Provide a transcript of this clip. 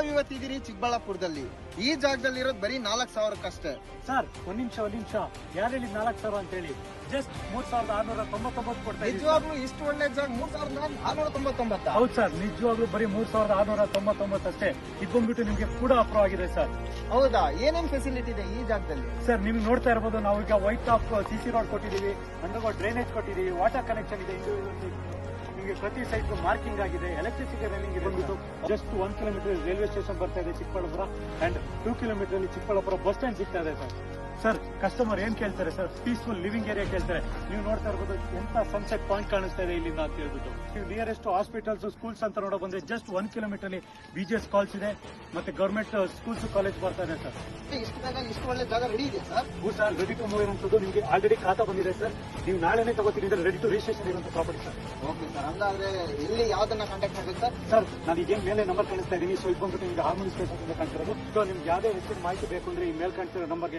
ತಾವಿವತ್ತಿದ್ದೀರಿ ಚಿಕ್ಕಬಳ್ಳಾಪುರದಲ್ಲಿ. ಈ ಜಾಗದಲ್ಲಿರೋದು ಬರೀ 4,000 ಸರ್. ಒಂದ್ ನಿಮಿಷ ಯಾರು ಹೇಳಿದ್ 4,000 ಅಂತ ಹೇಳಿ? ಜಸ್ಟ್ 3,699 ಕೊಡ್ತಾ ಇದ್ದೀವಿ. ನಿಜವಾಗ್ಲೂ ಇಷ್ಟು ಒಳ್ಳೆ ಜಾಗ 3,699? ಹೌದು ಸರ್, ನಿಜವಾಗ್ಲೂ ಬರೀ 3,699 ಅಷ್ಟೇ. ಇದು ಬಂದ್ಬಿಟ್ಟು ನಿಮ್ಗೆ ಕೂಡ ಅಪ್ರೂವ್ ಆಗಿದೆ ಸರ್. ಹೌದಾ? ಏನೇನ್ ಫೆಸಿಲಿಟಿ ಇದೆ ಈ ಜಾಗದಲ್ಲಿ? ಸರ್ ನಿಮ್ಗೆ ನೋಡ್ತಾ ಇರಬಹುದು, ನಾವು ಈಗ ವೈಟ್ ಟಾಪ್ CC ರೋಡ್ ಕೊಟ್ಟಿದ್ದೀವಿ, ಅಂಡರ್ಗ್ರೌಂಡ್ ಡ್ರೈನೇಜ್ ಕೊಟ್ಟಿದ್ದೀವಿ, ವಾಟರ್ ಕನೆಕ್ಷನ್ ಇದೆ, ನಿಮಗೆ ಪ್ರತಿ ಸೈಟ್ ಮಾರ್ಕಿಂಗ್ ಆಗಿದೆ, ಎಲೆಕ್ಟ್ರಿಸಿಟಿ ರನ್ನಿಂಗ್ ಇದೆ. ಬಂದ್ಬಿಟ್ಟು ಜಸ್ಟ್ 1 ಕಿಲೋಮೀಟರ್ ರೈಲ್ವೆ ಸ್ಟೇಷನ್ ಬರ್ತಾ ಇದೆ ಚಿಕ್ಕಬಳ್ಳಾಪುರ, ಅಂಡ್ 2 ಕಿಲೋಮೀಟರ್ ಅಲ್ಲಿ ಚಿಕ್ಕಬಳ್ಳಾಪುರ ಬಸ್ ಸ್ಟ್ಯಾಂಡ್ ಸಿಗ್ತಾ ಇದೆ ಸರ್. ಸರ್ ಕಸ್ಟಮರ್ ಏನ್ ಕೇಳ್ತಾರೆ ಸರ್? ಪೀಸ್ಫುಲ್ ಲಿವಿಂಗ್ ಏರಿಯಾ ಕೇಳ್ತಾರೆ. ನೀವು ನೋಡ್ತಾ ಇರ್ಬೋದು ಎಂತ ಸನ್ಸೆಟ್ ಪಾಯಿಂಟ್ ಕಾಣಿಸ್ತಾ ಇದೆ ಇಲ್ಲಿಂದ ಅಂತ ಹೇಳ್ಬಿಟ್ಟು. ನೀವು ನಿಯರೆಸ್ಟ್ ಹಾಸ್ಪಿಟಲ್ಸ್, ಸ್ಕೂಲ್ಸ್ ಅಂತ ನೋಡೋ ಬಂದ್ರೆ ಜಸ್ಟ್ 1 ಕಿಲೋಮೀಟರ್ ಅಲ್ಲಿ BGS ಕಾಲೇಜ್ ಇದೆ, ಮತ್ತೆ ಗವರ್ಮೆಂಟ್ ಸ್ಕೂಲ್ಸ್ ಕಾಲೇಜ್ ಬರ್ತಾ ಇದೆ ಸರ್. ಇಷ್ಟು ಒಳ್ಳೆ ಜಾಗ ರೆಡಿ ಇದೆ ಸರ್? ಹೂ ಸರ್, ರೆಡಿ ಟು ಮೂವ್ ಇರುವಂತದ್ದು. ನಿಮಗೆ ಆಲ್ರೆಡಿ ಖಾತಾ ಬಂದಿದೆ ಸರ್. ನೀವು ನಾಳೆನೇ ತಗೋತೀರಿ, ರೆಡಿ ಟು ರಿಜಿಸ್ಟ್ರೇಷನ್ ಇರುವಂತ ಪ್ರಾಪರ್ಟಿ ಸರ್. ಓಕೆ ಸರ್, ಹಂಗಾದ್ರೆ ಎಲ್ಲಿ ಯಾವ್ದನ್ನ ಕಾಂಟ್ಯಾಕ್ಟ್ ಮಾಡ್ಬೇಕು ಸರ್? ಸರ್ ನಾನು ಈಗೇನು ಮೇಲೆ ನಂಬರ್ ಕಳಿಸ್ತಾ ಇದ್ದೀನಿ, ಸೊ ಇದು ಬಂದ್ಬಿಟ್ಟು ನಿಮ್ಗೆ ಹಾರ್ಮೋನಿ ಸ್ಟೇಷನ್ ಕಾಣ್ತಿರೋದು. ಸೊ ನಿಮ್ಗೆ ಯಾವುದೇ ಹೆಚ್ಚಿನ ಮಾಹಿತಿ ಬೇಕು ಅಂದ್ರೆ ಈ ಮೇಲ್ ಕಾಣ್ತಿರೋ ನಂಬರ್ಗೆ